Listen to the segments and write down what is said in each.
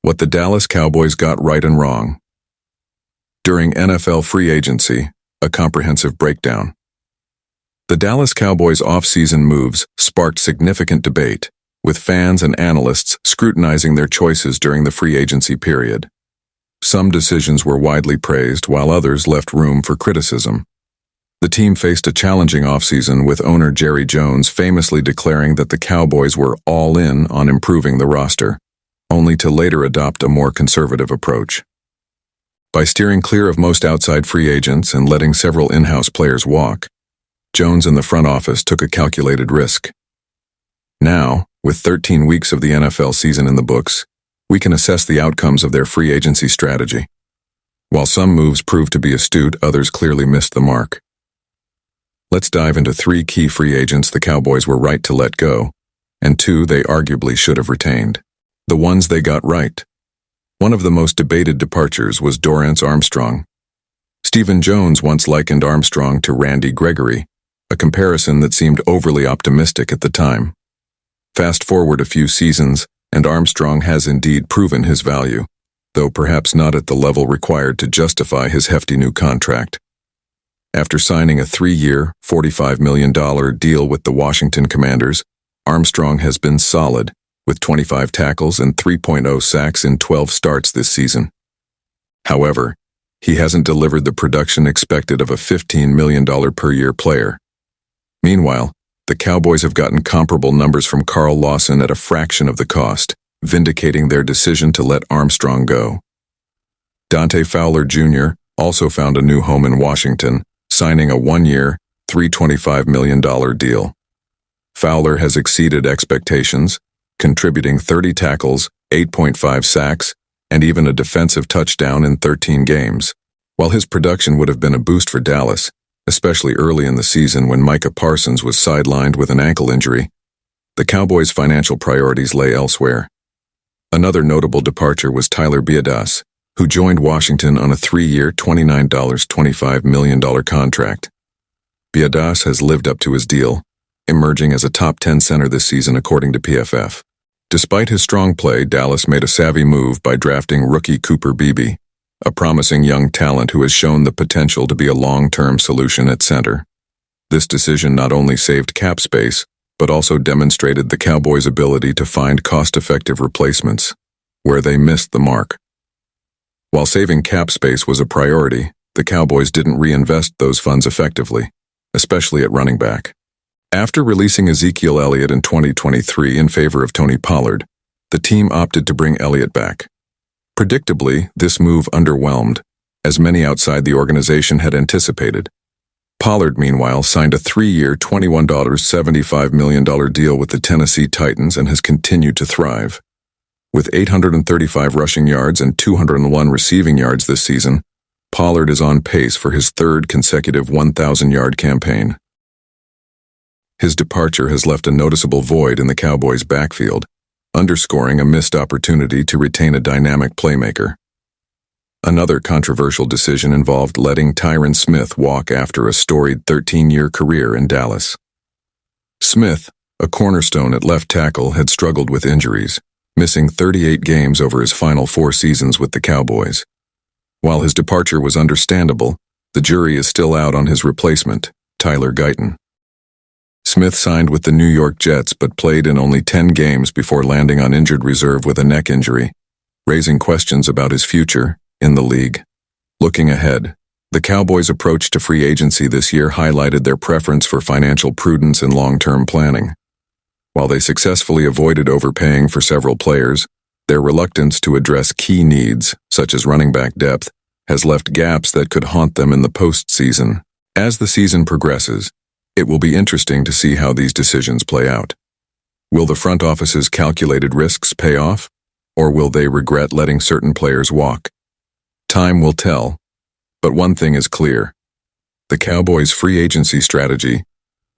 What the Dallas Cowboys got right and wrong. During NFL free agency, a comprehensive breakdown. The Dallas Cowboys' off-season moves sparked significant debate, with fans and analysts scrutinizing their choices during the free agency period. Some decisions were widely praised, while others left room for criticism. The team faced a challenging offseason, with owner Jerry Jones famously declaring that the Cowboys were all in on improving the roster, only to later adopt a more conservative approach. By steering clear of most outside free agents and letting several in-house players walk, Jones and the front office took a calculated risk. Now, with 13 weeks of the NFL season in the books, we can assess the outcomes of their free agency strategy. While some moves proved to be astute, others clearly missed the mark. Let's dive into 3 key free agents the Cowboys were right to let go, and 2 they arguably should have retained. The ones they got right. One of the most debated departures was Dorance Armstrong. Stephen Jones once likened Armstrong to Randy Gregory, a comparison that seemed overly optimistic at the time. Fast forward a few seasons, and Armstrong has indeed proven his value, though perhaps not at the level required to justify his hefty new contract. After signing a 3-year, $45 million deal with the Washington Commanders, Armstrong has been solid, with 25 tackles and 3.0 sacks in 12 starts this season. However, he hasn't delivered the production expected of a $15 million per year player. Meanwhile, the Cowboys have gotten comparable numbers from Carl Lawson at a fraction of the cost, vindicating their decision to let Armstrong go. Dante Fowler Jr. also found a new home in Washington, signing a 1-year, $325 million deal. Fowler has exceeded expectations, contributing 30 tackles, 8.5 sacks, and even a defensive touchdown in 13 games. While his production would have been a boost for Dallas, especially early in the season when Micah Parsons was sidelined with an ankle injury, the Cowboys' financial priorities lay elsewhere. Another notable departure was Tyler Biadasz, who joined Washington on a 3-year, $29.25 million contract. Biadasz has lived up to his deal, emerging as a top 10 center this season according to PFF. Despite his strong play, Dallas made a savvy move by drafting rookie Cooper Beebe, a promising young talent who has shown the potential to be a long-term solution at center. This decision not only saved cap space, but also demonstrated the Cowboys' ability to find cost-effective replacements, where they missed the mark. While saving cap space was a priority, the Cowboys didn't reinvest those funds effectively, especially at running back. After releasing Ezekiel Elliott in 2023 in favor of Tony Pollard, the team opted to bring Elliott back. Predictably, this move underwhelmed, as many outside the organization had anticipated. Pollard, meanwhile, signed a 3-year, $21.75 million deal with the Tennessee Titans and has continued to thrive. With 835 rushing yards and 201 receiving yards this season, Pollard is on pace for his 3rd consecutive 1,000-yard campaign. His departure has left a noticeable void in the Cowboys' backfield, underscoring a missed opportunity to retain a dynamic playmaker. Another controversial decision involved letting Tyron Smith walk after a storied 13-year career in Dallas. Smith, a cornerstone at left tackle, had struggled with injuries, missing 38 games over his final 4 seasons with the Cowboys. While his departure was understandable, the jury is still out on his replacement, Tyler Guyton. Smith signed with the New York Jets but played in only 10 games before landing on injured reserve with a neck injury, raising questions about his future in the league. Looking ahead, the Cowboys' approach to free agency this year highlighted their preference for financial prudence and long-term planning. While they successfully avoided overpaying for several players, their reluctance to address key needs, such as running back depth, has left gaps that could haunt them in the postseason. As the season progresses, it will be interesting to see how these decisions play out. Will the front office's calculated risks pay off, or will they regret letting certain players walk? Time will tell, but one thing is clear. The Cowboys' free agency strategy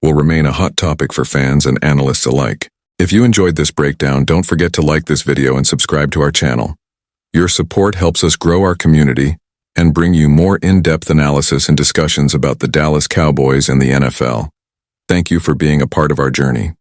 will remain a hot topic for fans and analysts alike. If you enjoyed this breakdown, don't forget to like this video and subscribe to our channel. Your support helps us grow our community and bring you more in-depth analysis and discussions about the Dallas Cowboys and the NFL. Thank you for being a part of our journey.